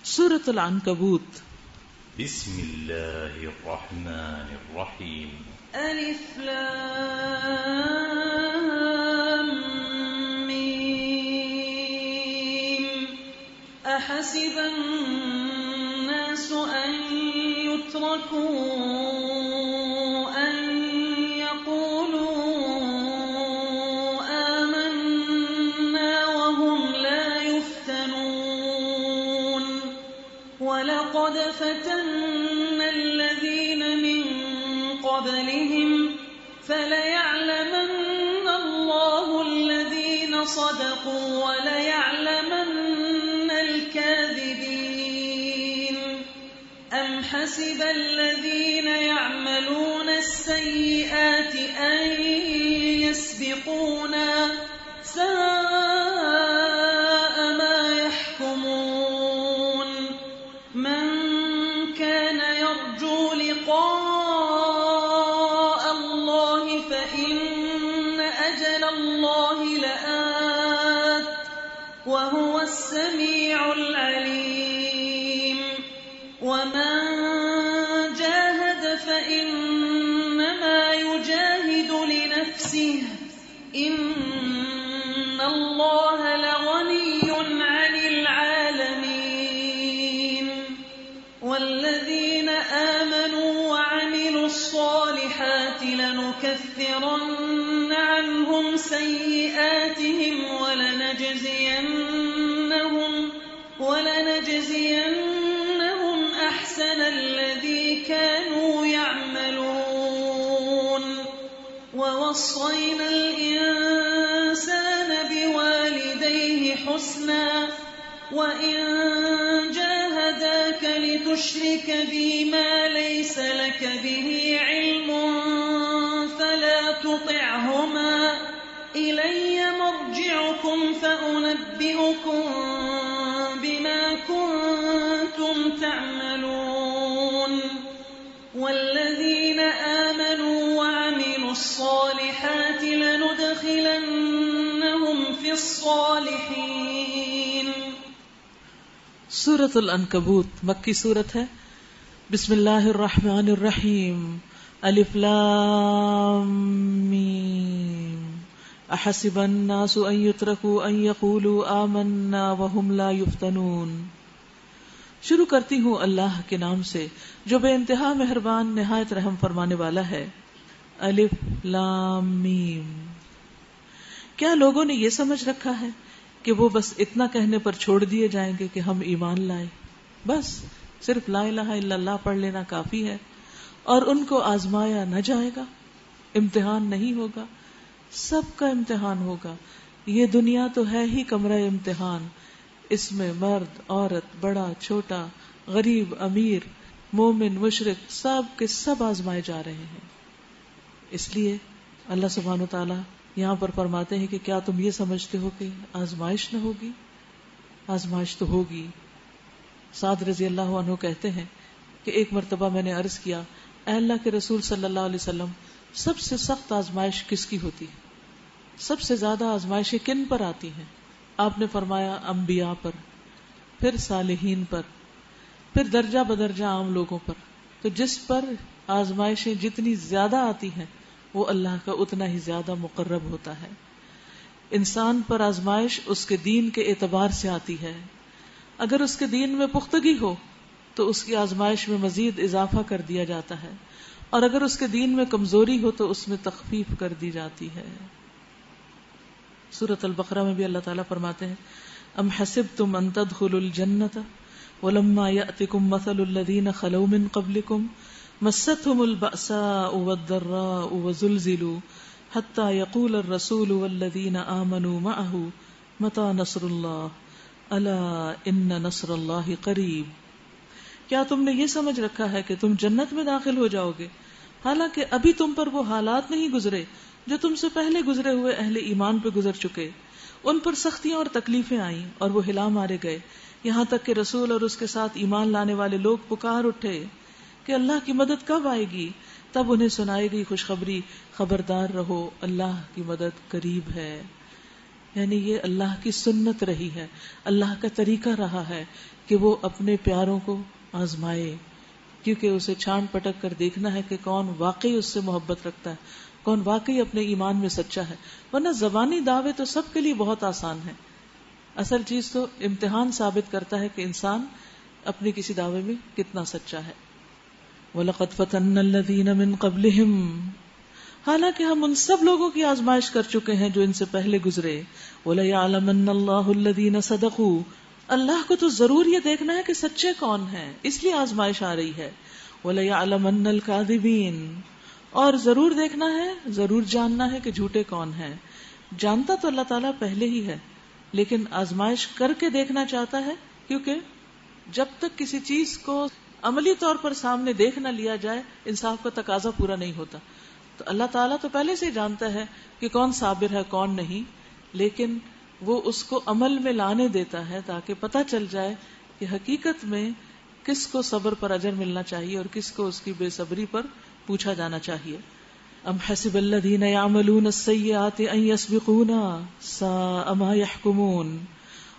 سورة العنکبوت۔ بسم اللہ الرحمن الرحیم۔ الف لام میم۔ احسب الناس ان يتركوا ان يقولوا آمنا وهم لا يفتنون ولقد فتنا الذين من قبلهم فليعلمن الله الذين صدقوا وليعلمن الكاذبين أم حسب الذين يعملون السيئات أن يسبقونا ساء ما يحكمون من كان يرجو لقاء الله فإن أجل الله لآت وهو السميع العليم ومن جاهد فإنما يجاهد لنفسه إن الله لغني عن العالمين والذين آمنوا وعملوا الصالحات لنكفرن عنهم سيئاتهم ولنجزينهم أحسن الذي كانوا يعملون ووصينا الإنسان بوالديه حسنا وإن جاهداك لتشرك بي ما ليس لك به علم فلا تطعهما إلي مرجعكم فأنبئكم بما كنتم تعملون والذين آمنوا وعملوا الصالحات لندخلنهم في الصالحين۔ سورة العنکبوت مکی سورت ہے۔ بسم اللہ الرحمن الرحیم۔ الف لام میم۔ احسب الناس ان يتركوا ان يقولوا آمنا وهم لا يفتنون۔ شروع کرتی ہوں اللہ کے نام سے جو بے انتہا مہربان نہایت رحم فرمانے والا ہے۔ الف لام میم۔ کیا لوگوں نے یہ سمجھ رکھا ہے کہ وہ بس اتنا کہنے پر چھوڑ دیے جائیں گے کہ ہم ایمان لائیں، بس صرف لا الہ الا اللہ پڑھ لینا کافی ہے اور ان کو آزمایا نہ جائے گا؟ امتحان نہیں ہوگا، سب کا امتحان ہوگا۔ یہ دنیا تو ہے ہی کمرہ امتحان، اس میں مرد عورت بڑا چھوٹا غریب امیر مومن مشرک سب کے سب آزمائے جا رہے ہیں۔ اس لیے اللہ سبحانہ و تعالی یہاں پر فرماتے ہیں کہ کیا تم یہ سمجھتے ہو کہ آزمائش نہ ہوگی؟ آزمائش تو ہوگی۔ سعد رضی اللہ عنہ کہتے ہیں کہ ایک مرتبہ میں نے عرض کیا، اے اللہ کے رسول صلی اللہ علیہ وسلم، سب سے سخت آزمائش کس کی ہوتی ہے؟ سب سے زیادہ آزمائشیں کن پر آتی ہیں؟ آپ نے فرمایا انبیاء پر، پھر صالحین پر، پھر درجہ بدرجہ عام لوگوں پر۔ تو جس پر آزمائشیں جتنی زیادہ آتی ہیں وہ اللہ کا اتنا ہی زیادہ مقرب ہوتا ہے۔ انسان پر آزمائش اس کے دین کے اعتبار سے آتی ہے، اگر اس کے دین میں پختگی ہو تو اس کی آزمائش میں مزید اضافہ کر دیا جاتا ہے، اور اگر اس کے دین میں کمزوری ہو تو اس میں تخفیف کر دی جاتی ہے۔ سورۃ البقرہ میں بھی اللہ تعالیٰ فرماتے ہیں، ام حسبتم ان تدخلوا الجنۃ ولما یأتکم مثل الذین خلوا من قبلکم مستهم البأساء والضراء وزلزلوا حتى يقول الرسول والذين آمنوا معه متى نصر الله الا ان نصر الله قریب۔ کیا تم نے یہ سمجھ رکھا ہے کہ تم جنت میں داخل ہو جاؤ گے حالانکہ ابھی تم پر وہ حالات نہیں گزرے جو تم سے پہلے گزرے ہوئے اہل ایمان پہ گزر چکے؟ ان پر سختیاں اور تکلیفیں آئیں اور وہ ہلا مارے گئے، یہاں تک کہ رسول اور اس کے ساتھ ایمان لانے والے لوگ پکار اٹھے کہ اللہ کی مدد کب آئے گی؟ تب انہیں سنائی گئی خوشخبری، خبردار رہو اللہ کی مدد قریب ہے۔ یعنی یہ اللہ کی سنت رہی ہے، اللہ کا طریقہ رہا ہے کہ وہ اپنے پیاروں کو آزمائے، کیونکہ اسے چھان پٹک کر دیکھنا ہے کہ کون واقعی اس سے محبت رکھتا ہے، کون واقعی اپنے ایمان میں سچا ہے. ورنہ زبانی دعوے تو سب کے لیے بہت آسان ہے، اصل چیز تو امتحان ثابت کرتا ہے کہ انسان اپنے کسی دعوے میں کتنا سچا ہے. وَلَقَدْ فَتَنَّا الَّذِينَ مِن قَبْلِهِمْ، حالانکہ ہم ان سب لوگوں کی آزمائش کر چکے ہیں جو ان سے پہلے گزرے. وَلَيَعْلَمَنَّ اللَّهُ الَّذِينَ صَدَقُوا، اللہ کو تو ضرور یہ دیکھنا ہے کہ سچے کون ہیں، اس لیے آزمائش آ رہی ہے. وَلَيَعْلَمَنَّ الْكَاذِبِينَ، اور ضرور دیکھنا ہے، ضرور جاننا ہے کہ جھوٹے کون ہیں. جانتا تو اللہ تعالیٰ پہلے ہی ہے، لیکن آزمائش کر کے دیکھنا چاہتا ہے، کیونکہ جب تک کسی چیز کو عملی طور پر سامنے دیکھ نہ لیا جائے انصاف کا تقاضا پورا نہیں ہوتا. تو اللہ تعالیٰ تو پہلے سے ہی جانتا ہے کہ کون صابر ہے کون نہیں، لیکن وہ اس کو عمل میں لانے دیتا ہے تاکہ پتہ چل جائے کہ حقیقت میں کس کو صبر پر اجر ملنا چاہیے اور کس کو اس کی بے صبری پر پوچھا جانا چاہیے. ام حسب الذین یعملون السیئات ان یسبقونا ساء ما یحکمون،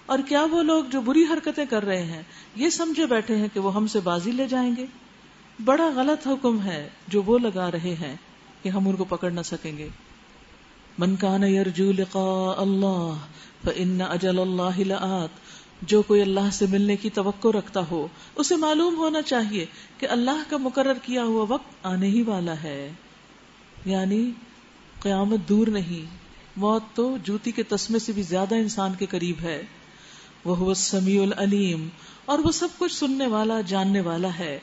اور کیا وہ لوگ جو بری حرکتیں کر رہے ہیں یہ سمجھے بیٹھے ہیں کہ وہ ہم سے بازی لے جائیں گے؟ بڑا غلط حکم ہے جو وہ لگا رہے ہیں کہ ہم ان کو پکڑ نہ سکیں گے. من کان یرجو لقاء اللہ فإن اجل اللہ لآت، جو کوئی اللہ سے ملنے کی توقع رکھتا ہو اسے معلوم ہونا چاہیے کہ اللہ کا مقرر کیا ہوا وقت آنے ہی والا ہے. یعنی قیامت دور نہیں، موت تو جوتی کے تسمے سے بھی زیادہ انسان کے قریب ہے. وَهُوَ السَّمِيعُ الْعَلِيمُ، اور وہ سب کچھ سننے والا جاننے والا ہے.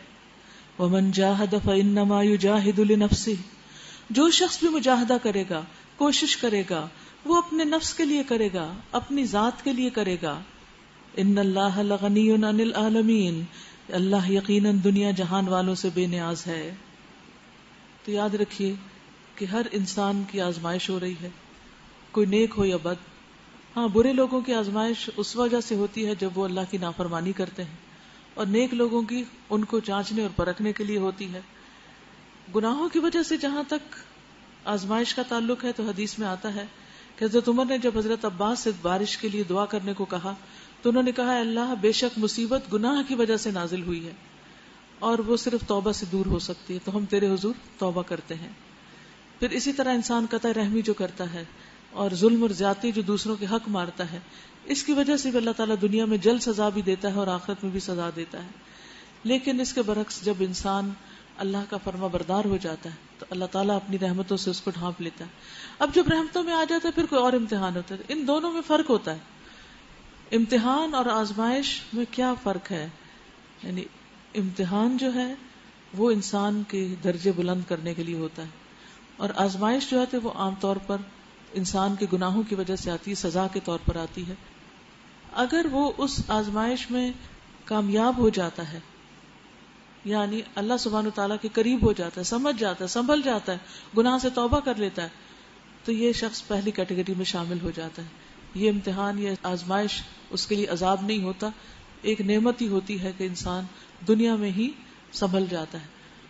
وَمَنْ جَاهَدَ فَإِنَّمَا يُجَاهِدُ لِنَفْسِهِ، جو شخص بھی مجاہدہ کرے گا، کوشش کرے گا، وہ اپنے نفس کے لیے کرے گا، اپنی ذات کے لیے کرے گا. إِنَّ اللَّهَ لَغَنِيٌّ عَنِ الْعَالَمِينَ، اللہ یقیناً دنیا جہان والوں سے بے نیاز ہے. تو یاد رکھیے کہ ہر انسان کی آزمائش ہو رہی ہے، کوئی نیک ہو یا بد. ہاں، برے لوگوں کی آزمائش اس وجہ سے ہوتی ہے جب وہ اللہ کی نافرمانی کرتے ہیں، اور نیک لوگوں کی ان کو جانچنے اور پرکھنے کے لیے ہوتی ہے. گناہوں کی وجہ سے جہاں تک آزمائش کا تعلق ہے تو حدیث میں آتا ہے کہ حضرت عمر نے جب حضرت عباس سے بارش کے لیے دعا کرنے کو کہا تو انہوں نے کہا، اللہ بے شک مصیبت گناہ کی وجہ سے نازل ہوئی ہے اور وہ صرف توبہ سے دور ہو سکتی ہے، تو ہم تیرے حضور توبہ کرتے ہیں. پھر اسی طرح انسان قطع رحمی جو کرتا ہے اور ظلم اور زیادتی جو دوسروں کے حق مارتا ہے، اس کی وجہ سے بھی اللہ تعالیٰ دنیا میں جلد سزا بھی دیتا ہے اور آخرت میں بھی سزا دیتا ہے. لیکن اس کے برعکس جب انسان اللہ کا فرما بردار ہو جاتا ہے تو اللہ تعالیٰ اپنی رحمتوں سے اس کو ڈھانپ لیتا ہے. اب جب رحمتوں میں آ جاتا ہے پھر کوئی اور امتحان ہوتا ہے. ان دونوں میں فرق ہوتا ہے. امتحان اور آزمائش میں کیا فرق ہے؟ یعنی امتحان جو ہے وہ انسان کے درجے بلند کرنے کے لیے ہوتا ہے، اور آزمائش جو ہے وہ عام طور پر انسان کے گناہوں کی وجہ سے آتی ہے، سزا کے طور پر آتی ہے. اگر وہ اس آزمائش میں کامیاب ہو جاتا ہے، یعنی اللہ سبحانہ وتعالیٰ کے قریب ہو جاتا ہے، سمجھ جاتا ہے، سنبھل جاتا ہے، گناہ سے توبہ کر لیتا ہے، تو یہ شخص پہلی کیٹیگری میں شامل ہو جاتا ہے. یہ امتحان، یہ آزمائش اس کے لیے عذاب نہیں ہوتا، ایک نعمت ہی ہوتی ہے کہ انسان دنیا میں ہی سنبھل جاتا ہے.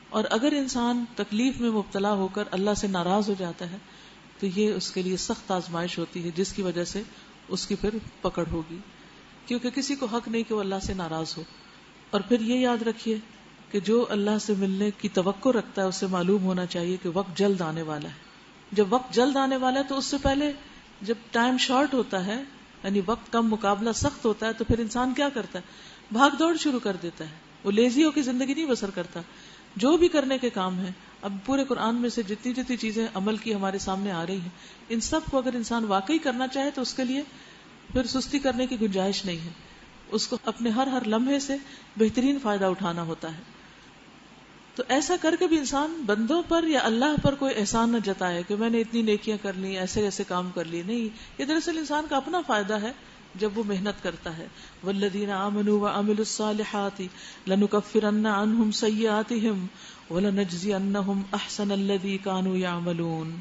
اور اگر انسان تکلیف میں مبتلا ہو کر اللہ سے ناراض ہو جاتا ہے تو یہ اس کے لیے سخت آزمائش ہوتی ہے، جس کی وجہ سے اس کی پھر پکڑ ہوگی، کیونکہ کسی کو حق نہیں کہ وہ اللہ سے ناراض ہو. اور پھر یہ یاد رکھیے کہ جو اللہ سے ملنے کی توقع رکھتا ہے اسے معلوم ہونا چاہیے کہ وقت جلد آنے والا ہے. جب وقت جلد آنے والا ہے تو اس سے پہلے جب ٹائم شارٹ ہوتا ہے، یعنی وقت کم، مقابلہ سخت ہوتا ہے، تو پھر انسان کیا کرتا ہے؟ بھاگ دوڑ شروع کر دیتا ہے. وہ لیزی ہو کے زندگی نہیں بسر کرتا. جو بھی کرنے کے کام ہیں، اب پورے قرآن میں سے جتنی جتنی چیزیں عمل کی ہمارے سامنے آ رہی ہیں، ان سب کو اگر انسان واقعی کرنا چاہے تو اس کے لیے پھر سستی کرنے کی گنجائش نہیں ہے. اس کو اپنے ہر لمحے سے بہترین فائدہ اٹھانا ہوتا ہے. تو ایسا کر کے بھی انسان بندوں پر یا اللہ پر کوئی احسان نہ جتائے کہ میں نے اتنی نیکیاں کر لی، ایسے ایسے کام کر لیے. نہیں، یہ دراصل انسان کا اپنا فائدہ ہے جب وہ محنت کرتا ہے. والذین آمنوا وعملوا الصالحات لنکفرن عنہم سیئاتہم ولنجزینہم احسن الذی کانوا یعملون.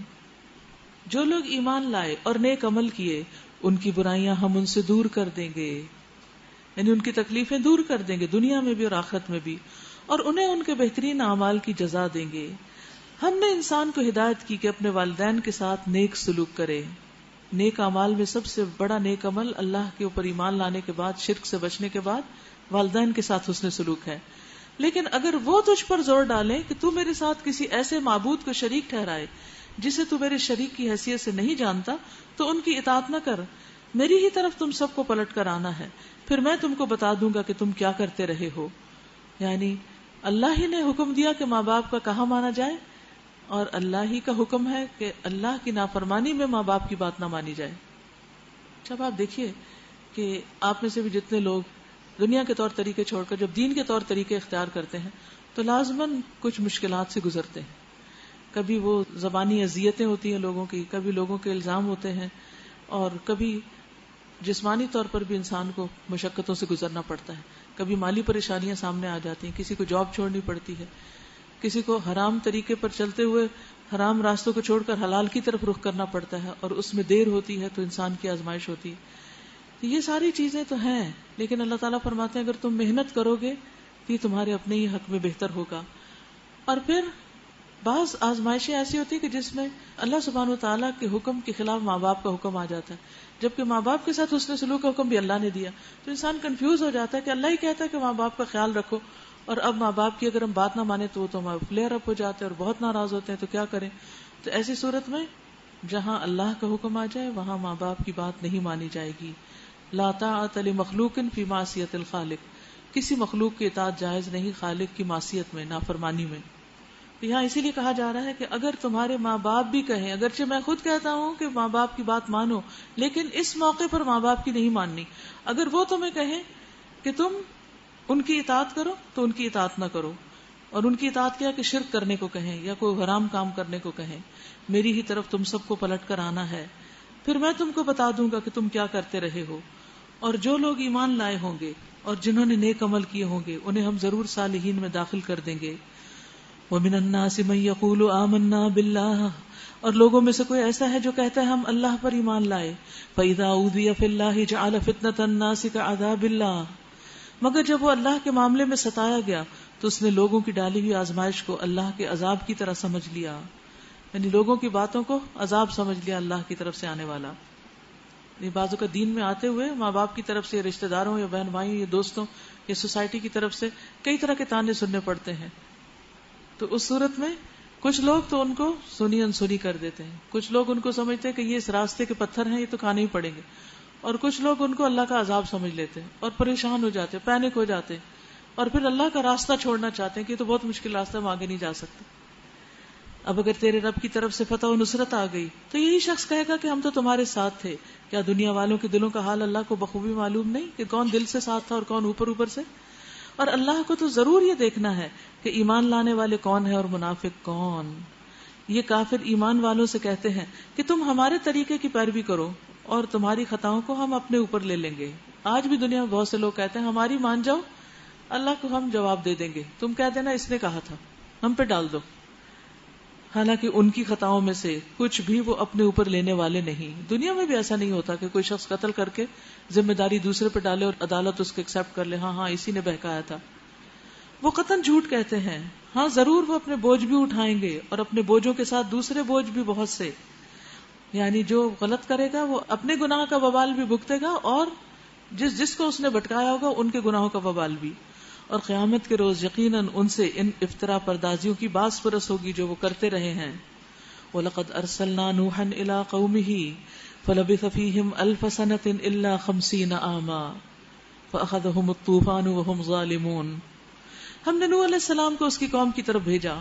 جو لوگ ایمان لائے اور نیک عمل کیے ان کی برائیاں ہم ان سے دور کر دیں گے، یعنی ان کی تکلیفیں دور کر دیں گے دنیا میں بھی اور آخرت میں بھی، اور انہیں ان کے بہترین اعمال کی جزا دیں گے. ہم نے انسان کو ہدایت کی کہ اپنے والدین کے ساتھ نیک سلوک کرے. نیک اعمال میں سب سے بڑا نیک عمل اللہ کے اوپر ایمان لانے کے بعد، شرک سے بچنے کے بعد والدین کے ساتھ حسن سلوک ہے. لیکن اگر وہ تجھ پر زور ڈالیں کہ تو میرے ساتھ کسی ایسے معبود کو شریک ٹھہرائے جسے تو میرے شریک کی حیثیت سے نہیں جانتا، تو ان کی اطاعت نہ کر. میری ہی طرف تم سب کو پلٹ کر آنا ہے، پھر میں تم کو بتا دوں گا کہ تم کیا کرتے رہے ہو. یعنی اللہ ہی نے حکم دیا کہ ماں باپ کا کہاں مانا جائے، اور اللہ ہی کا حکم ہے کہ اللہ کی نافرمانی میں ماں باپ کی بات نہ مانی جائے. جب آپ دیکھیے کہ آپ میں سے بھی جتنے لوگ دنیا کے طور طریقے چھوڑ کر جب دین کے طور طریقے اختیار کرتے ہیں تو لازماً کچھ مشکلات سے گزرتے ہیں. کبھی وہ زبانی اذیتیں ہوتی ہیں لوگوں کی، کبھی لوگوں کے الزام ہوتے ہیں، اور کبھی جسمانی طور پر بھی انسان کو مشقتوں سے گزرنا پڑتا ہے. کبھی مالی پریشانیاں سامنے آ جاتی ہیں، کسی کو جاب چھوڑنی پڑتی ہے، کسی کو حرام طریقے پر چلتے ہوئے حرام راستوں کو چھوڑ کر حلال کی طرف رخ کرنا پڑتا ہے، اور اس میں دیر ہوتی ہے تو انسان کی آزمائش ہوتی ہے. تو یہ ساری چیزیں تو ہیں، لیکن اللہ تعالیٰ فرماتے ہیں اگر تم محنت کرو گے تو یہ تمہارے اپنے ہی حق میں بہتر ہوگا. اور پھر بعض آزمائشیں ایسی ہوتی ہیں کہ جس میں اللہ سبحانہ و تعالیٰ کے حکم کے خلاف ماں باپ کا حکم آ جاتا ہے، جبکہ ماں باپ کے ساتھ حسن سلوک کا حکم بھی اللہ نے دیا. تو انسان کنفیوز ہو جاتا ہے کہ اللہ ہی کہتا ہے کہ ماں باپ کا خیال رکھو، اور اب ماں باپ کی اگر ہم بات نہ مانے تو وہ تو ہمارے فلیئر اپ ہو جاتے ہیں اور بہت ناراض ہوتے ہیں، تو کیا کریں. تو ایسی صورت میں جہاں اللہ کا حکم آ جائے وہاں ماں باپ کی بات نہیں مانی جائے گی. لا طاعۃ لمخلوق فی معصیۃ الخالق، کسی مخلوق کی اطاعت جائز نہیں خالق کی معصیت میں، نافرمانی میں. یہاں اسی لیے کہا جا رہا ہے کہ اگر تمہارے ماں باپ بھی کہیں، اگرچہ میں خود کہتا ہوں کہ ماں باپ کی بات مانو، لیکن اس موقع پر ماں باپ کی نہیں ماننی. اگر وہ تمہیں کہیں کہ تم ان کی اطاعت کرو تو ان کی اطاعت نہ کرو. اور ان کی اطاعت کیا کہ شرک کرنے کو کہیں یا کوئی حرام کام کرنے کو کہیں. میری ہی طرف تم سب کو پلٹ کر آنا ہے، پھر میں تم کو بتا دوں گا کہ تم کیا کرتے رہے ہو. اور جو لوگ ایمان لائے ہوں گے اور جنہوں نے نیک عمل کیے ہوں گے انہیں ہم ضرور صالحین میں داخل کر دیں گے. وَمِنَ النَّاسِ مَن يَقُولُ آمَنَّا بِاللَّهِ، اور لوگوں میں سے کوئی ایسا ہے جو کہتا ہے ہم اللہ پر ایمان لائے. فَإِذَا أُوذِيَ فِي اللَّهِ جَعَلَ فِتْنَةَ النَّاسِ كَعَذَابِ اللَّهِ، مگر جب وہ اللہ کے معاملے میں ستایا گیا تو اس نے لوگوں کی ڈالی ہوئی آزمائش کو اللہ کے عذاب کی طرح سمجھ لیا. یعنی لوگوں کی باتوں کو عذاب سمجھ لیا اللہ کی طرف سے آنے والا. یہ بازو کا دین میں آتے ہوئے ماں باپ کی طرف سے، رشتہ داروں یا بہن بھائیوں یا دوستوں یا سوسائٹی کی طرف سے کئی طرح کے تانے سننے پڑتے ہیں. تو اس صورت میں کچھ لوگ تو ان کو سنی انسنی کر دیتے ہیں، کچھ لوگ ان کو سمجھتے ہیں کہ یہ اس راستے کے پتھر ہیں، یہ تو کھانے ہی پڑیں گے، اور کچھ لوگ ان کو اللہ کا عذاب سمجھ لیتے ہیں اور پریشان ہو جاتے ہیں، پینک ہو جاتے ہیں، اور پھر اللہ کا راستہ چھوڑنا چاہتے ہیں کہ یہ تو بہت مشکل راستہ ہے، ہم آگے نہیں جا سکتے. اب اگر تیرے رب کی طرف سے فتح و نصرت آ گئی تو یہی شخص کہے گا کہ ہم تو تمہارے ساتھ تھے. کیا دنیا والوں کے دلوں کا حال اللہ کو بخوبی معلوم نہیں کہ کون دل سے ساتھ تھا اور کون اوپر سے. اور اللہ کو تو ضرور یہ دیکھنا ہے کہ ایمان لانے والے کون ہیں اور منافق کون. یہ کافر ایمان والوں سے کہتے ہیں کہ تم ہمارے طریقے کی پیروی کرو اور تمہاری خطاؤں کو ہم اپنے اوپر لے لیں گے. آج بھی دنیا میں بہت سے لوگ کہتے ہیں ہماری مان جاؤ، اللہ کو ہم جواب دے دیں گے، تم کہہ دینا اس نے کہا تھا، ہم پہ ڈال دو. حالانکہ ان کی خطاؤں میں سے کچھ بھی وہ اپنے اوپر لینے والے نہیں. دنیا میں بھی ایسا نہیں ہوتا کہ کوئی شخص قتل کر کے ذمہ داری دوسرے پہ ڈالے اور عدالت اس کو ایکسپٹ کر لے، ہاں اسی نے بہکایا تھا. وہ قطعاً جھوٹ کہتے ہیں. ہاں ضرور وہ اپنے بوجھ بھی اٹھائیں گے اور اپنے بوجھوں کے ساتھ دوسرے بوجھ بھی بہت سے. یعنی جو غلط کرے گا وہ اپنے گناہ کا وبال بھی بھگتے گا اور جس کو اس نے بھٹکایا ہوگا ان کے گناہوں کا وبال بھی. اور قیامت کے روز یقیناً ان سے ان افطرا پردازیوں کی باس پرس ہوگی جو وہ کرتے رہے ہیں. وَلَقَدْ أَرْسَلْنَا نُوحًا إِلَىٰ قَوْمِهِ فَلَبِثَ فِيهِمْ أَلْفَ سَنَةٍ إِلَّا 50 عَامًا فَأَخَذَهُمُ الطُّوفَانُ وَهُمْ ظَالِمُونَ. ہم نے نوح علیہ السلام کو اس کی قوم کی طرف بھیجا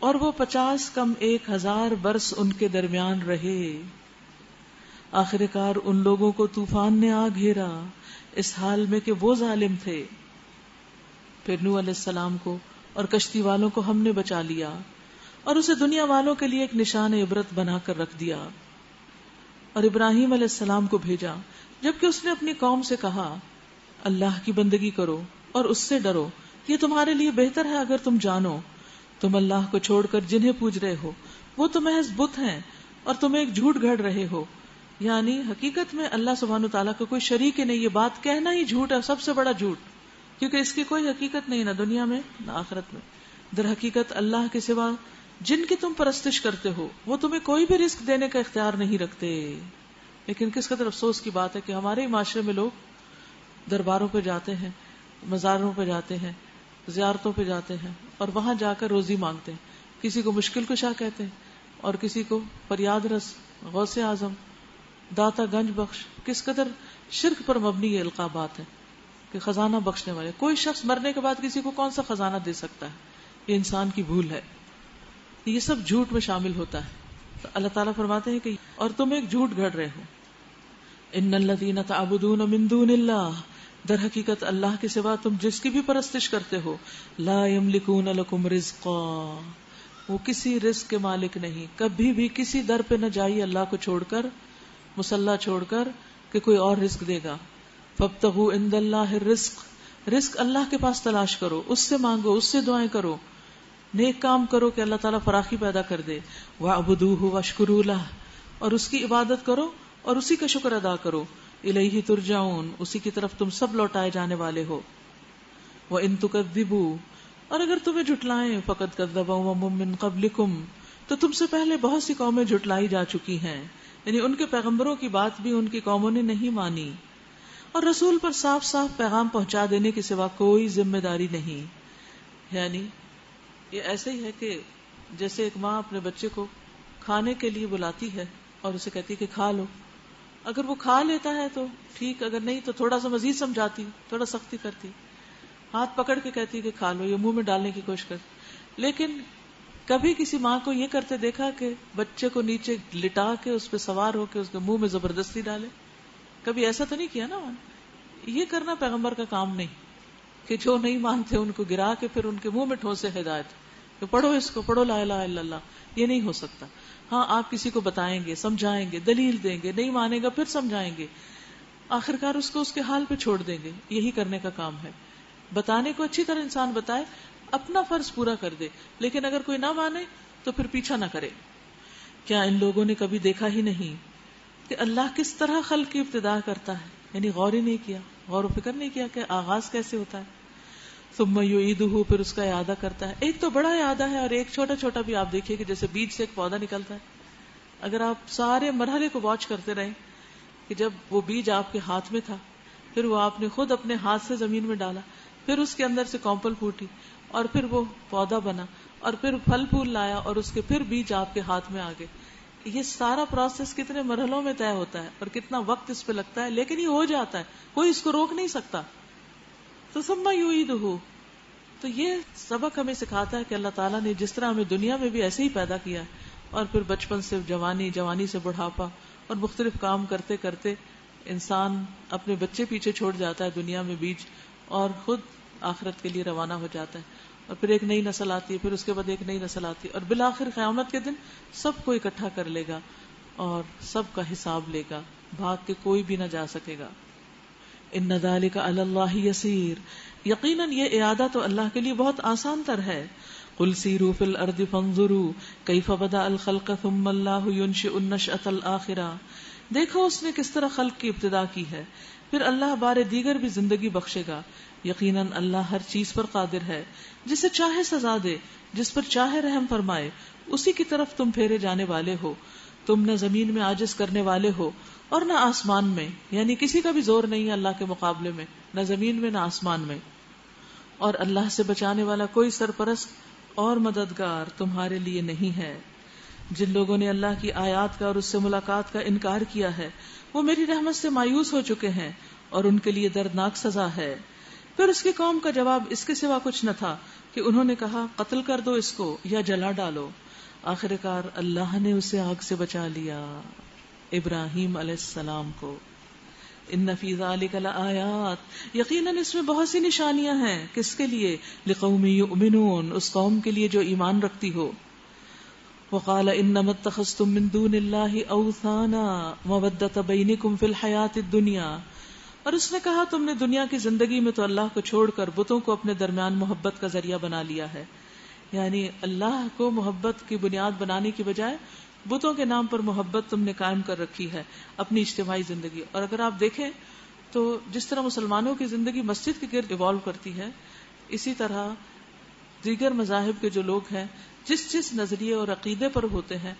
اور وہ 50 کم 1000 برس ان کے درمیان رہے. آخر کار ان لوگوں کو طوفان نے آ گھیرا اس حال میں کہ وہ ظالم تھے. پھر نوح علیہ السلام کو اور کشتی والوں کو ہم نے بچا لیا اور اسے دنیا والوں کے لیے ایک نشان عبرت بنا کر رکھ دیا. اور ابراہیم علیہ السلام کو بھیجا جبکہ اس نے اپنی قوم سے کہا اللہ کی بندگی کرو اور اس سے ڈرو، یہ تمہارے لیے بہتر ہے اگر تم جانو. تم اللہ کو چھوڑ کر جنہیں پوج رہے ہو وہ تو محض بت ہیں اور تم ایک جھوٹ گھڑ رہے ہو. یعنی حقیقت میں اللہ سبحانہ تعالیٰ کا کوئی شریک ہی نہیں. یہ بات کہنا ہی جھوٹ ہے، سب سے بڑا جھوٹ، کیونکہ اس کی کوئی حقیقت نہیں، نہ دنیا میں نہ آخرت میں. در حقیقت اللہ کے سوا جن کی تم پرستش کرتے ہو وہ تمہیں کوئی بھی رزق دینے کا اختیار نہیں رکھتے. لیکن کس قدر افسوس کی بات ہے کہ ہمارے ہی معاشرے میں لوگ درباروں پہ جاتے ہیں، مزاروں پہ جاتے ہیں، زیارتوں پہ جاتے ہیں اور وہاں جا کر روزی مانگتے ہیں. کسی کو مشکل کشا کہتے ہیں اور کسی کو فریاد رس، غوث اعظم، داتا گنج بخش. کس قدر شرک پر مبنی یہ القابات ہے کہ خزانہ بخشنے والے. کوئی شخص مرنے کے بعد کسی کو کون سا خزانہ دے سکتا ہے؟ یہ انسان کی بھول ہے. یہ سب جھوٹ میں شامل ہوتا ہے. تو اللہ تعالیٰ فرماتے ہیں کہ اور تم ایک جھوٹ گھڑ رہے ہو. ان الذین تعبدون من دون اللہ، در حقیقت اللہ کے سوا تم جس کی بھی پرستش کرتے ہو، لا یملکون لکم رزقا، وہ کسی رزق کے مالک نہیں. کبھی بھی کسی در پہ نہ جائیے اللہ کو چھوڑ کر، مصلی چھوڑ کر کہ کوئی اور رزق دے گا. فابتغوا عند اللہ الرزق، رزق اللہ کے پاس تلاش کرو، اس سے مانگو، اس سے دعائیں کرو، نیک کام کرو کہ اللہ تعالیٰ فراخی پیدا کر دے. وَاعْبُدُوهُ وَاشْكُرُوا لَهُ، اور اس کی عبادت کرو اور اسی کا شکر ادا کرو. الیہ ترجعون، اسی کی طرف تم سب لوٹائے جانے والے ہو. وَإِن تُكَذِّبُوا، اور اگر تمہیں جھٹلائیں، فَقَدْ كَذَّبَ أُمَمٌ مِّن قَبْلِكُمْ، تو تم سے پہلے بہت سی قومیں جھٹلائی جا چکی ہیں. یعنی ان کے پیغمبروں کی بات بھی ان کی قوموں نے نہیں مانی، اور رسول پر صاف صاف پیغام پہنچا دینے کے سوا کوئی ذمہ داری نہیں. یعنی یہ ایسے ہی ہے کہ جیسے ایک ماں اپنے بچے کو کھانے کے لیے بلاتی ہے اور اسے کہتی ہے کہ کھا لو. اگر وہ کھا لیتا ہے تو ٹھیک، اگر نہیں تو تھوڑا سا مزید سمجھاتی، تھوڑا سختی کرتی، ہاتھ پکڑ کے کہتی کہ کھا لو، یہ منہ میں ڈالنے کی کوشش کرتی. لیکن کبھی کسی ماں کو یہ کرتے دیکھا کہ بچے کو نیچے لٹا کے اس پہ سوار ہو کے اس کے منہ میں زبردستی ڈالے؟ کبھی ایسا تو نہیں کیا نا. یہ کرنا پیغمبر کا کام نہیں کہ جو نہیں مانتے ان کو گرا کے پھر ان کے منہ میں ٹھونسے ہدایت کہ پڑھو اس کو، پڑھو لا الہ الا اللہ. یہ نہیں ہو سکتا. ہاں آپ کسی کو بتائیں گے، سمجھائیں گے، دلیل دیں گے، نہیں مانے گا پھر سمجھائیں گے، آخرکار اس کو اس کے حال پہ چھوڑ دیں گے. یہی کرنے کا کام ہے. بتانے کو اچھی طرح انسان بتائے، اپنا فرض پورا کر دے، لیکن اگر کوئی نہ مانے تو پھر پیچھا نہ کرے. کیا ان لوگوں نے کبھی دیکھا ہی نہیں کہ اللہ کس طرح خلق کی ابتدا کرتا ہے؟ یعنی غور ہی نہیں کیا، غور و فکر نہیں کیا کہ آغاز کیسے ہوتا ہے. ثم یعیدہ، پھر اس کا اعادہ کرتا ہے. ایک تو بڑا اعادہ ہے اور ایک چھوٹا چھوٹا بھی. آپ دیکھیے کہ جیسے بیج سے ایک پودا نکلتا ہے، اگر آپ سارے مرحلے کو واچ کرتے رہیں کہ جب وہ بیج آپ کے ہاتھ میں تھا، پھر وہ آپ نے خود اپنے ہاتھ سے زمین میں ڈالا، پھر اس کے اندر سے کونپل پھوٹی اور پھر وہ پودا بنا اور پھر پھل پھول لایا اور اس کے پھر بیج آپ کے ہاتھ میں آ گئے. یہ سارا پروسیس کتنے مرحلوں میں طے ہوتا ہے اور کتنا وقت اس پہ لگتا ہے، لیکن یہ ہو جاتا ہے، کوئی اس کو روک نہیں سکتا. تو ثم یعیدہ، تو یہ سبق ہمیں سکھاتا ہے کہ اللہ تعالیٰ نے جس طرح ہمیں دنیا میں بھی ایسے ہی پیدا کیا ہے اور پھر بچپن سے جوانی، جوانی سے بڑھاپا اور مختلف کام کرتے کرتے انسان اپنے بچے پیچھے چھوڑ جاتا ہے دنیا میں بیج، اور خود آخرت کے لیے روانہ ہو جاتا ہے. اور پھر ایک نئی نسل آتی ہے، پھر اس کے بعد ایک نئی نسل آتی ہے، اور بالآخر قیامت کے دن سب کو اکٹھا کر لے گا اور سب کا حساب لے گا، بھاگ کے کوئی بھی نہ جا سکے گا. ان ذلک علی اللہ یسیر، یقیناً یہ اعادہ تو اللہ کے لیے بہت آسان تر ہے. قل سیروا فی الارض فانظروا کیف بدأ الخلق ثم اللہ ینشئ النشأۃ الآخرہ، دیکھو اس نے کس طرح خلق کی ابتدا کی ہے، پھر اللہ بار دیگر بھی زندگی بخشے گا. یقیناً اللہ ہر چیز پر قادر ہے، جسے چاہے سزا دے، جس پر چاہے رحم فرمائے، اسی کی طرف تم پھیرے جانے والے ہو. تم نہ زمین میں عاجز کرنے والے ہو اور نہ آسمان میں، یعنی کسی کا بھی زور نہیں ہے اللہ کے مقابلے میں، نہ زمین میں نہ آسمان میں. اور اللہ سے بچانے والا کوئی سرپرست اور مددگار تمہارے لیے نہیں ہے. جن لوگوں نے اللہ کی آیات کا اور اس سے ملاقات کا انکار کیا ہے، وہ میری رحمت سے مایوس ہو چکے ہیں اور ان کے لیے دردناک سزا ہے. پھر اس کی قوم کا جواب اس کے سوا کچھ نہ تھا کہ انہوں نے کہا قتل کر دو اس کو یا جلا ڈالو. آخر کار اللہ نے اسے آگ سے بچا لیا، ابراہیم علیہ السلام کو. ان فی ذلک لآیات، یقیناً اس میں بہت سی نشانیاں ہیں. کس کے لیے؟ لقوم یؤمنون، اس قوم کے لیے جو ایمان رکھتی ہو. وقال انما اتخذتم من دون اللہ اوثانا مودۃ بینکم فی الحیاۃ الدنیا، اور اس نے کہا تم نے دنیا کی زندگی میں تو اللہ کو چھوڑ کر بتوں کو اپنے درمیان محبت کا ذریعہ بنا لیا ہے. یعنی اللہ کو محبت کی بنیاد بنانے کی بجائے بتوں کے نام پر محبت تم نے قائم کر رکھی ہے اپنی اجتماعی زندگی. اور اگر آپ دیکھیں تو جس طرح مسلمانوں کی زندگی مسجد کے گرد ایوالو کرتی ہے، اسی طرح دیگر مذاہب کے جو لوگ ہیں جس نظریے اور عقیدے پر ہوتے ہیں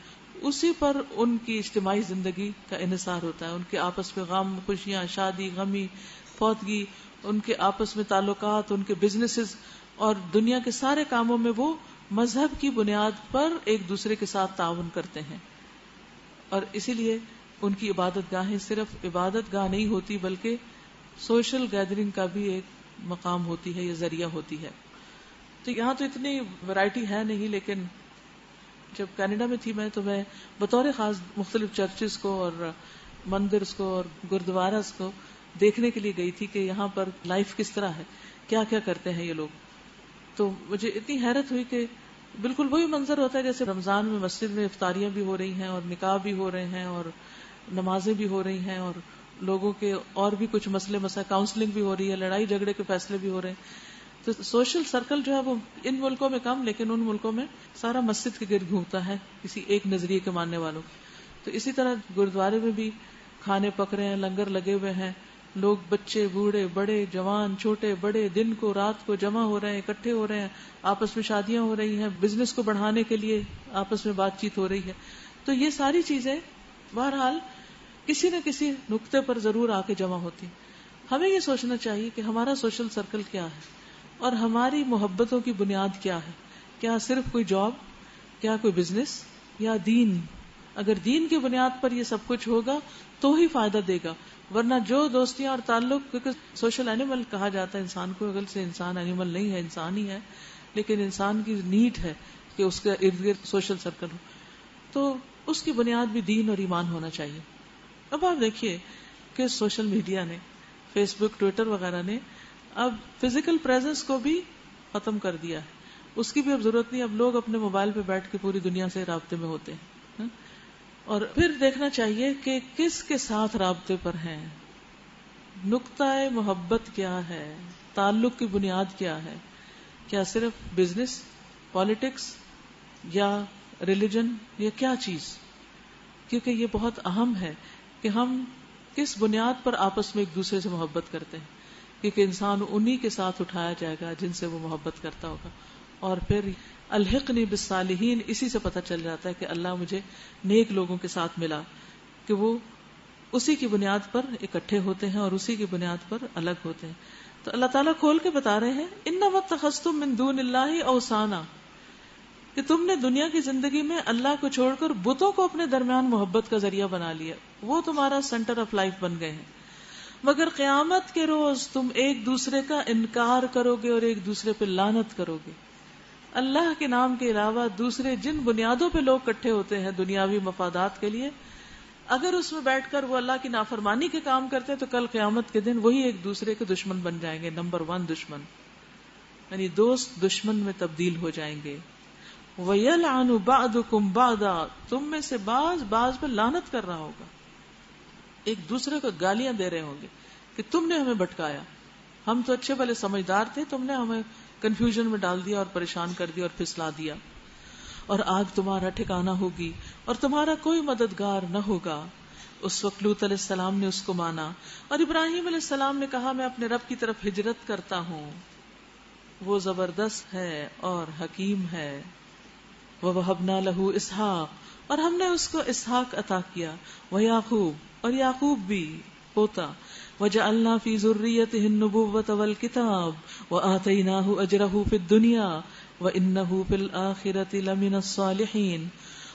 اسی پر ان کی اجتماعی زندگی کا انحصار ہوتا ہے. ان کے آپس میں غم، خوشیاں، شادی، غمی، فوتگی، ان کے آپس میں تعلقات، ان کے بزنسز اور دنیا کے سارے کاموں میں وہ مذہب کی بنیاد پر ایک دوسرے کے ساتھ تعاون کرتے ہیں. اور اسی لیے ان کی عبادت گاہیں صرف عبادت گاہ نہیں ہوتی بلکہ سوشل گیدرنگ کا بھی ایک مقام ہوتی ہے، یہ ذریعہ ہوتی ہے. تو یہاں تو اتنی ورائٹی ہے نہیں، لیکن جب کینیڈا میں تھی میں تو میں بطور خاص مختلف چرچز کو اور مندرز کو اور گردوارز کو دیکھنے کے لیے گئی تھی کہ یہاں پر لائف کس طرح ہے، کیا کیا کرتے ہیں یہ لوگ. تو مجھے اتنی حیرت ہوئی کہ بالکل وہی منظر ہوتا ہے جیسے رمضان میں مسجد میں افطاریاں بھی ہو رہی ہیں اور نکاح بھی ہو رہے ہیں اور نمازیں بھی ہو رہی ہیں اور لوگوں کے اور بھی کچھ مسئلے کاؤنسلنگ بھی ہو رہی ہے، لڑائی جھگڑے کے فیصلے بھی ہو رہے ہیں. تو سوشل سرکل جو ہے وہ ان ملکوں میں کم، لیکن ان ملکوں میں سارا مسجد کے گرد گھومتا ہے کسی ایک نظریے کے ماننے والوں. تو اسی طرح گرودوارے میں بھی کھانے پک رہے ہیں، لنگر لگے ہوئے ہیں، لوگ بچے بوڑھے بڑے جوان چھوٹے بڑے دن کو رات کو جمع ہو رہے ہیں، اکٹھے ہو رہے ہیں، آپس میں شادیاں ہو رہی ہیں، بزنس کو بڑھانے کے لیے آپس میں بات چیت ہو رہی ہے. تو یہ ساری چیزیں بہرحال کسی نہ کسی نقطے پر ضرور آ کے جمع ہوتی. ہمیں یہ سوچنا چاہیے کہ ہمارا سوشل سرکل کیا ہے اور ہماری محبتوں کی بنیاد کیا ہے. کیا صرف کوئی جاب، کیا کوئی بزنس، یا دین؟ اگر دین کی بنیاد پر یہ سب کچھ ہوگا تو ہی فائدہ دے گا، ورنہ جو دوستیاں اور تعلق، کیونکہ سوشل اینیمل کہا جاتا ہے انسان کو، اگر سے انسان اینیمل نہیں ہے، انسان ہی ہے، لیکن انسان کی نیڈ ہے کہ اس کے ارد گرد سوشل سرکل ہو. تو اس کی بنیاد بھی دین اور ایمان ہونا چاہیے. اب آپ دیکھیے کہ سوشل میڈیا نے، فیس بک، ٹویٹر وغیرہ نے اب فزیکل پریزنس کو بھی ختم کر دیا ہے. اس کی بھی اب ضرورت نہیں، اب لوگ اپنے موبائل پہ بیٹھ کے پوری دنیا سے رابطے میں ہوتے ہیں. اور پھر دیکھنا چاہیے کہ کس کے ساتھ رابطے پر ہیں، نقطہ محبت کیا ہے، تعلق کی بنیاد کیا ہے. کیا صرف بزنس، پالیٹکس، یا ریلیجن، یا کیا چیز؟ کیونکہ یہ بہت اہم ہے کہ ہم کس بنیاد پر آپس میں ایک دوسرے سے محبت کرتے ہیں، کیونکہ انسان انہی کے ساتھ اٹھایا جائے گا جن سے وہ محبت کرتا ہوگا. اور پھر الحقنی بالصالحین، اسی سے پتہ چل جاتا ہے کہ اللہ مجھے نیک لوگوں کے ساتھ ملا، کہ وہ اسی کی بنیاد پر اکٹھے ہوتے ہیں اور اسی کی بنیاد پر الگ ہوتے ہیں. تو اللہ تعالیٰ کھول کے بتا رہے ہیں انما اتخذتم من دون اللہ اوثانا، کہ تم نے دنیا کی زندگی میں اللہ کو چھوڑ کر بتوں کو اپنے درمیان محبت کا ذریعہ بنا لیا، وہ تمہارا سینٹر آف لائف بن گئے ہیں. مگر قیامت کے روز تم ایک دوسرے کا انکار کرو گے اور ایک دوسرے پہ لعنت کرو گے. اللہ کے نام کے علاوہ دوسرے جن بنیادوں پہ لوگ اکٹھے ہوتے ہیں دنیاوی مفادات کے لیے، اگر اس میں بیٹھ کر وہ اللہ کی نافرمانی کے کام کرتے ہیں تو کل قیامت کے دن وہی ایک دوسرے کے دشمن بن جائیں گے. نمبر 1 دشمن، یعنی دوست دشمن میں تبدیل ہو جائیں گے. وَيَلْعَنُ بَعْضُكُمْ بَعْضًا، تم میں سے بعض پہ لعنت کر رہا ہوگا، ایک دوسرے کو گالیاں دے رہے ہوں گے کہ تم نے ہمیں بھٹکایا، ہم تو اچھے بھلے سمجھدار تھے، تم نے ہمیں کنفیوژن میں ڈال دیا اور پریشان کر دیا اور پھسلا دیا. اور آگ تمہارا ٹھکانہ ہوگی اور تمہارا کوئی مددگار نہ ہوگا. اس وقت لوط علیہ السلام نے اس کو مانا اور ابراہیم علیہ السلام نے کہا میں اپنے رب کی طرف ہجرت کرتا ہوں، وہ زبردست ہے اور حکیم ہے. وَوَهَبْنَا لَهُ إِسْحَاقَ، اور ہم نے اس کو اسحاق عطا کیا، وَيَعْقُوب، اور یعقوب بھی پوتا، وَجَعَلْنَا فِي ذُرِّيَّتِهِ النُّبُوَّةَ وَالْكِتَابَ وَآتَيْنَاهُ أَجْرَهُ فِي الدُّنْيَا وَإِنَّهُ فِي الْآخِرَةِ لَمِنَ الصَّالِحِينَ.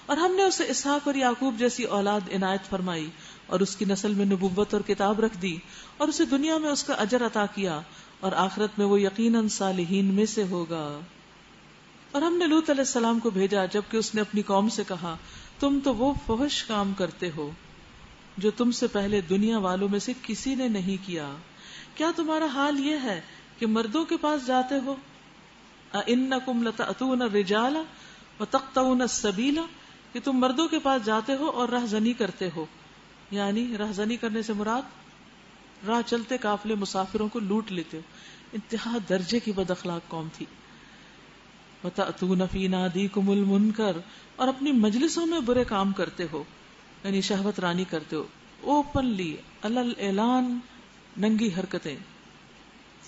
اور ہم نے اسے اسحاق اور یعقوب جیسی اولاد عنایت فرمائی اور اس کی نسل میں نبوت اور کتاب رکھ دی اور اسے دنیا میں اس کا اجر عطا کیا اور آخرت میں وہ یقیناً صالحین میں سے ہوگا. اور ہم نے لوط علیہ السلام کو بھیجا جبکہ اس نے اپنی قوم سے کہا تم تو وہ فحش کام کرتے ہو جو تم سے پہلے دنیا والوں میں سے کسی نے نہیں کیا. کیا تمہارا حال یہ ہے کہ مردوں کے پاس جاتے ہو؟ اَإِنَّكُمْ لَتَأْتُونَ الرِّجَالَ وَتَقْطَعُونَ السَّبِيلَ، کہ تم مردوں کے پاس جاتے ہو اور رہزنی کرتے ہو. یعنی رہزنی کرنے سے مراد راہ چلتے قافلے مسافروں کو لوٹ لیتے ہو. انتہا درجے کی بد اخلاق قوم تھی. وَتَأْتُونَ فِي نَادِيكُمُ الْمُنْكَرَ، اور اپنی مجلسوں میں برے کام کرتے ہو، یعنی شہوت رانی کرتے ہو. اوپنلی، علی الاعلان، ننگی حرکتیں.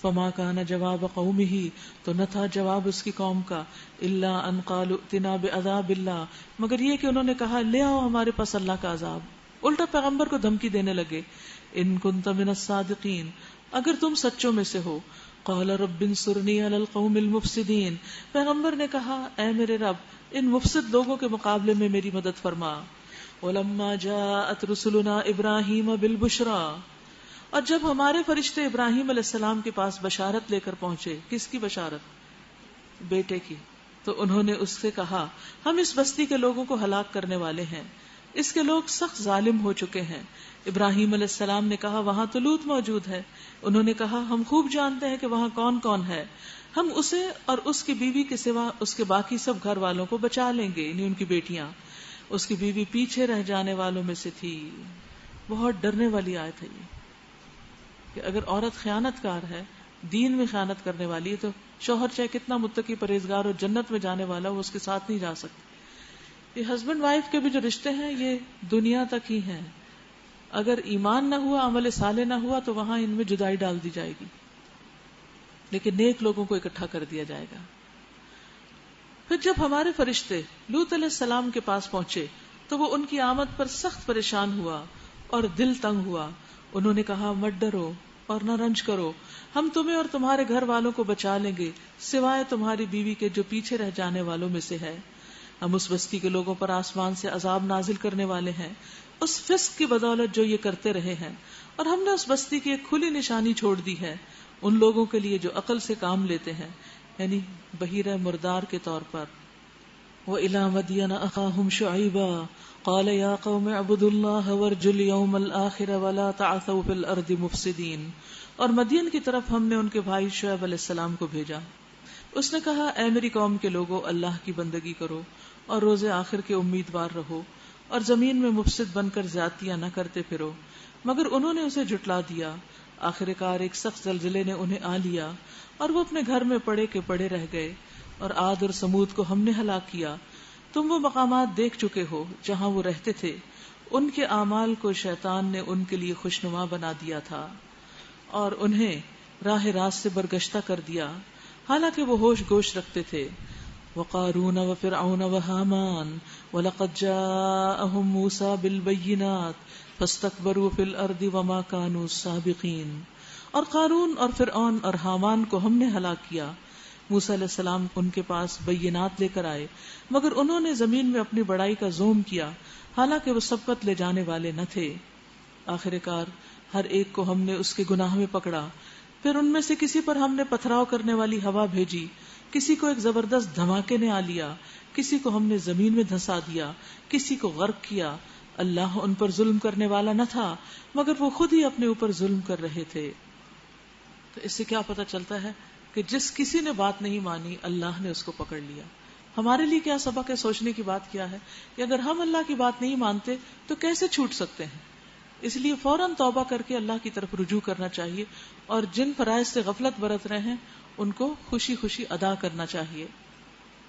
فما کان جواب قومہ، تو نہ تھا جواب اس کی قوم کا، الا ان قالوا ائتنا بعذاب اللہ، مگر یہ کہ انہوں نے کہا لے آؤ ہمارے پاس اللہ کا عذاب. الٹا پیغمبر کو دھمکی دینے لگے. ان کنت من الصادقین، اگر تم سچوں میں سے ہو. قال رب انصرنی علی القوم المفسدین، پیغمبر نے کہا اے میرے رب ان مفسد لوگوں کے مقابلے میں میری مدد فرما. ولما جاءت رسلنا ابراہیم بالبشرا، اور جب ہمارے فرشتے ابراہیم علیہ السلام کے پاس بشارت لے کر پہنچے. کس کی بشارت؟ بیٹے کی. تو انہوں نے اس سے کہا ہم اس بستی کے لوگوں کو ہلاک کرنے والے ہیں، اس کے لوگ سخت ظالم ہو چکے ہیں. ابراہیم علیہ السلام نے کہا وہاں تو لوط موجود ہے. انہوں نے کہا ہم خوب جانتے ہیں کہ وہاں کون کون ہے، ہم اسے اور اس کی بیوی کے سوا اس کے باقی سب گھر والوں کو بچا لیں گے، یعنی ان کی بیٹیاں. اس کی بیوی پیچھے رہ جانے والوں میں سے تھی. بہت ڈرنے والی آیت ہے یہ، کہ اگر عورت خیانت کار ہے، دین میں خیانت کرنے والی ہے، تو شوہر چاہے کتنا متقی پرہیزگار اور جنت میں جانے والا وہ اس کے ساتھ نہیں جا سکتا. یہ ہسبینڈ وائف کے بھی جو رشتے ہیں یہ دنیا تک ہی ہیں. اگر ایمان نہ ہوا، عمل صالح نہ ہوا، تو وہاں ان میں جدائی ڈال دی جائے گی، لیکن نیک لوگوں کو اکٹھا کر دیا جائے گا. پھر جب ہمارے فرشتے لوط علیہ السلام کے پاس پہنچے تو وہ ان کی آمد پر سخت پریشان ہوا اور دل تنگ ہوا. انہوں نے کہا مت ڈرو اور نہ رنج کرو، ہم تمہیں اور تمہارے گھر والوں کو بچا لیں گے سوائے تمہاری بیوی کے جو پیچھے رہ جانے والوں میں سے ہے. ہم اس بستی کے لوگوں پر آسمان سے عذاب نازل کرنے والے ہیں اس فسق کی بدولت جو یہ کرتے رہے ہیں، اور ہم نے اس بستی کی ایک کھلی نشانی چھوڑ دی ہے ان لوگوں کے لیے جو عقل سے کام لیتے ہیں، یعنی بحیرہ مردار کے طور پر. وَإِلَى مَدْيَنَ أَخَاهُمْ شُعَيْبًا قَالَ يَا قَوْمِ اعْبُدُوا اللَّهَ وَارْجُوا الْيَوْمَ الْآخِرَ وَلَا تَعْثَوْا فِي الْأَرْضِ مُفْسِدِينَ. اور مدین کی طرف ہم نے ان کے بھائی شعیب علیہ السلام کو بھیجا. اس نے کہا اے میری قوم کے لوگو، اللہ کی بندگی کرو اور روز آخر کے امیدوار رہو اور زمین میں مفسد بن کر زیادتیاں نہ کرتے پھرو. مگر انہوں نے اسے جھٹلا دیا. آخر کار ایک سخت زلزلے نے انہیں آ لیا اور وہ اپنے گھر میں پڑے کے پڑے رہ گئے. اور عاد اور سمود کو ہم نے ہلاک کیا. تم وہ مقامات دیکھ چکے ہو جہاں وہ رہتے تھے. ان کے اعمال کو شیطان نے ان کے لیے خوشنما بنا دیا تھا اور انہیں راہ راست سے برگشتہ کر دیا، حالانکہ وہ ہوش گوش رکھتے تھے. وقارون وفرعون وہامان ولقد جاءهم موسى بالبينات فاستكبروا في الارض وما كانوا سابقين. اور قارون اور فرعون اور حامان کو ہم نے ہلاک کیا. موسیٰ علیہ السلام ان کے پاس بینات لے کر آئے، مگر انہوں نے زمین میں اپنی بڑائی کا زوم کیا، حالانکہ وہ سبقت لے جانے والے نہ تھے. آخر کار ہر ایک کو ہم نے اس کے گناہ میں پکڑا. پھر ان میں سے کسی پر ہم نے پتھراؤ کرنے والی ہوا بھیجی، کسی کو ایک زبردست دھماکے نے آ لیا، کسی کو ہم نے زمین میں دھسا دیا، کسی کو غرق کیا. اللہ ان پر ظلم کرنے والا نہ تھا، مگر وہ خود ہی اپنے اوپر ظلم کر رہے تھے. تو اس سے کیا پتہ چلتا ہے کہ جس کسی نے بات نہیں مانی اللہ نے اس کو پکڑ لیا. ہمارے لیے کیا سبق ہے؟ سوچنے کی بات کیا ہے کہ اگر ہم اللہ کی بات نہیں مانتے تو کیسے چھوٹ سکتے ہیں. اس لیے فوراً توبہ کر کے اللہ کی طرف رجوع کرنا چاہیے اور جن فرائض سے غفلت برت رہے ہیں ان کو خوشی خوشی ادا کرنا چاہیے.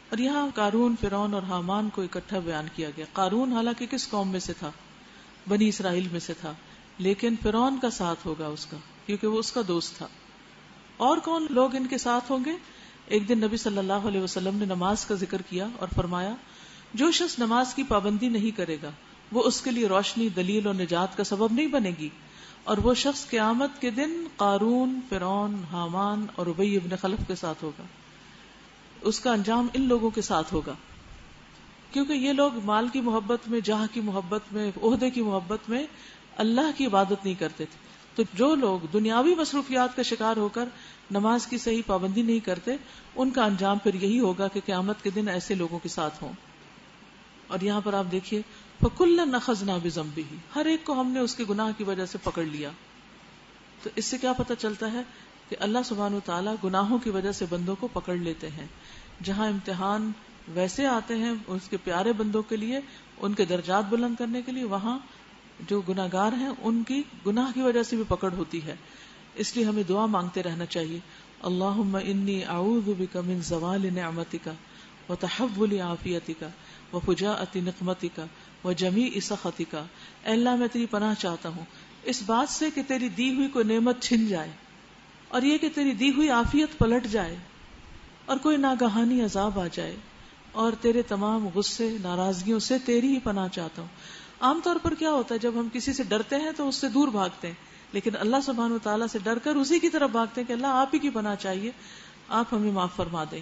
اور یہاں قارون، فرعون اور حامان کو اکٹھا بیان کیا گیا. قارون حالانکہ کس قوم میں سے تھا؟ بنی اسرائیل میں سے تھا، لیکن فرعون کا ساتھ ہوگا اس کا، کیونکہ وہ اس کا دوست تھا. اور کون لوگ ان کے ساتھ ہوں گے؟ ایک دن نبی صلی اللہ علیہ وسلم نے نماز کا ذکر کیا اور فرمایا جو شخص نماز کی پابندی نہیں کرے گا وہ اس کے لیے روشنی، دلیل اور نجات کا سبب نہیں بنے گی. اور وہ شخص قیامت کے دن قارون، فرعون، حامان اور ابی ابن خلف کے ساتھ ہوگا. اس کا انجام ان لوگوں کے ساتھ ہوگا، کیونکہ یہ لوگ مال کی محبت میں، جاہ کی محبت میں، عہدے کی محبت میں اللہ کی عبادت نہیں کرتے تھے. تو جو لوگ دنیاوی مصروفیات کا شکار ہو کر نماز کی صحیح پابندی نہیں کرتے ان کا انجام پھر یہی ہوگا کہ قیامت کے دن ایسے لوگوں کے ساتھ ہوں. اور یہاں پر آپ دیکھیے فَكُلًّا أَخَذْنَا بِذَنبِهِ، ہر ایک کو ہم نے اس کے گناہ کی وجہ سے پکڑ لیا. تو اس سے کیا پتہ چلتا ہے کہ اللہ سبحانہ وتعالیٰ گناہوں کی وجہ سے بندوں کو پکڑ لیتے ہیں. جہاں امتحان ویسے آتے ہیں اس کے پیارے بندوں کے لیے، ان کے درجات بلند کرنے کے لیے، وہاں جو گناہگار ہیں ان کی گناہ کی وجہ سے بھی پکڑ ہوتی ہے. اس لیے ہمیں دعا مانگتے رہنا چاہیے. اللہم انی اعوذ بک من زوال نعمتک وتحول عافیتک وفجاءۃ نقمتک وجمیع سخطک. اے اللہ میں تیری پناہ چاہتا ہوں اس بات سے کہ تیری دی ہوئی کوئی نعمت چھن جائے اور یہ کہ تیری دی ہوئی عافیت پلٹ جائے اور کوئی ناگہانی عذاب آ جائے، اور تیرے تمام غصے ناراضگیوں سے تیری ہی پناہ چاہتا ہوں. عام طور پر کیا ہوتا ہے جب ہم کسی سے ڈرتے ہیں تو اس سے دور بھاگتے ہیں، لیکن اللہ سبحانہ و تعالیٰ سے ڈر کر اسی کی طرف بھاگتے ہیں کہ اللہ آپ ہی کی پناہ چاہیے، آپ ہمیں معاف فرما دیں.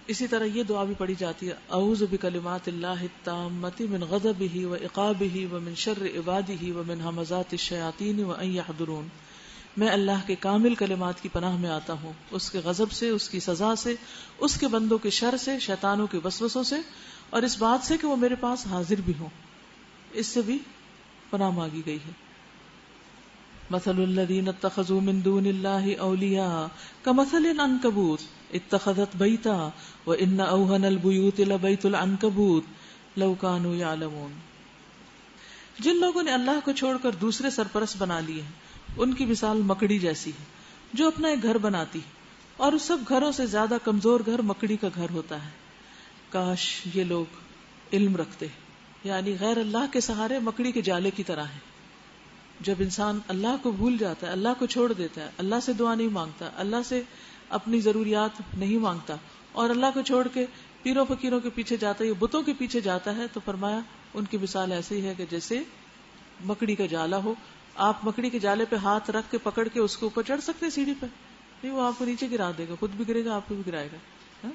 اسی طرح یہ دعا بھی پڑھی جاتی ہے، اعوذ بکلمات اللہ التامۃ من غضبہ وعقابہ ومن شر عبادہ ومن ہمزات الشیاطین وان یحضرون. میں اللہ کے کامل کلمات کی پناہ میں آتا ہوں، اس کے غضب سے، اس کی سزا سے، اس کے بندوں کے شر سے، شیطانوں کے وسوسوں سے، اور اس بات سے کہ وہ میرے پاس حاضر بھی ہوں، اس سے بھی پناہ مانگی گئی ہے. مثل الذین اتخذوا من دون اللہ اولیاء کمثل العنکبوت اتخذت بیتا وان اوہن البیوت لبیت العنکبوت لو کانوا یعلمون. جن لوگوں نے اللہ کو چھوڑ کر دوسرے سرپرست بنا لیے ہیں ان کی مثال مکڑی جیسی ہے جو اپنا ایک گھر بناتی ہے، اور اس سب گھروں سے زیادہ کمزور گھر مکڑی کا گھر ہوتا ہے. کاش یہ لوگ علم رکھتے، یعنی غیر اللہ کے سہارے مکڑی کے جالے کی طرح ہیں. جب انسان اللہ کو بھول جاتا ہے، اللہ کو چھوڑ دیتا ہے، اللہ سے دعا نہیں مانگتا، اللہ سے اپنی ضروریات نہیں مانگتا، اور اللہ کو چھوڑ کے پیروں فقیروں کے پیچھے جاتا ہے، بتوں کے پیچھے جاتا ہے، تو فرمایا ان کی مثال ایسی ہے کہ جیسے مکڑی کا جالا ہو. آپ مکڑی کے جالے پہ ہاتھ رکھ کے پکڑ کے اس کے اوپر چڑھ سکتے سیڑھی پہ؟ نہیں، وہ آپ کو نیچے گرا دے گا، خود بھی گرے گا، آپ کو بھی گرائے گا.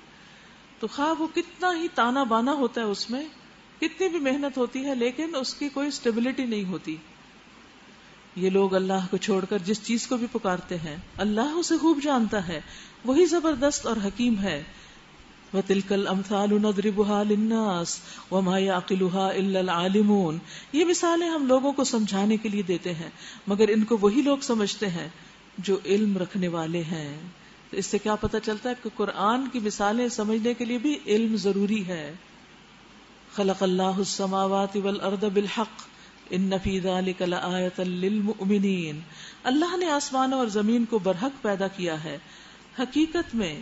تو خواہ وہ کتنا ہی تانا بانا ہوتا ہے، اس میں کتنی بھی محنت ہوتی ہے، لیکن اس کی کوئی اسٹیبلٹی نہیں ہوتی. یہ لوگ اللہ کو چھوڑ کر جس چیز کو بھی پکارتے ہیں اللہ اسے خوب جانتا ہے، وہی زبردست اور حکیم ہے. وَتِلْكَ الْأَمْثَالُ نَضْرِبُهَا لِلنَّاسِ وَمَا يَعْقِلُهَا إِلَّا الْعَالِمُونَ. یہ مثالیں ہم لوگوں کو سمجھانے کے لیے دیتے ہیں، مگر ان کو وہی لوگ سمجھتے ہیں جو علم رکھنے والے ہیں. تو اس سے کیا پتہ چلتا ہے کہ قرآن کی مثالیں سمجھنے کے لیے بھی علم ضروری ہے. خلق اللہ السماوات والارض بالحق ان فی ذلک لآیۃ للمؤمنین. اللہ نے آسمانوں اور زمین کو برحق پیدا کیا ہے، حقیقت میں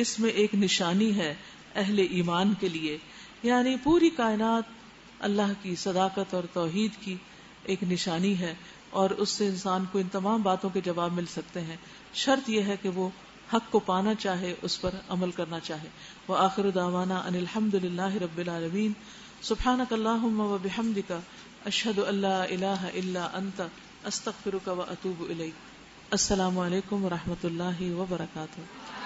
اس میں ایک نشانی ہے اہل ایمان کے لیے. یعنی پوری کائنات اللہ کی صداقت اور توحید کی ایک نشانی ہے، اور اس سے انسان کو ان تمام باتوں کے جواب مل سکتے ہیں. شرط یہ ہے کہ وہ حق کو پانا چاہے، اس پر عمل کرنا چاہے. وآخر دعوانا ان الحمد للہ رب العالمین. سبحانک اللہم وبحمدک اشہد ان لا الہ الا انت استغفرک واتوب الیک. السلام علیکم ورحمۃ اللہ وبرکاتہ.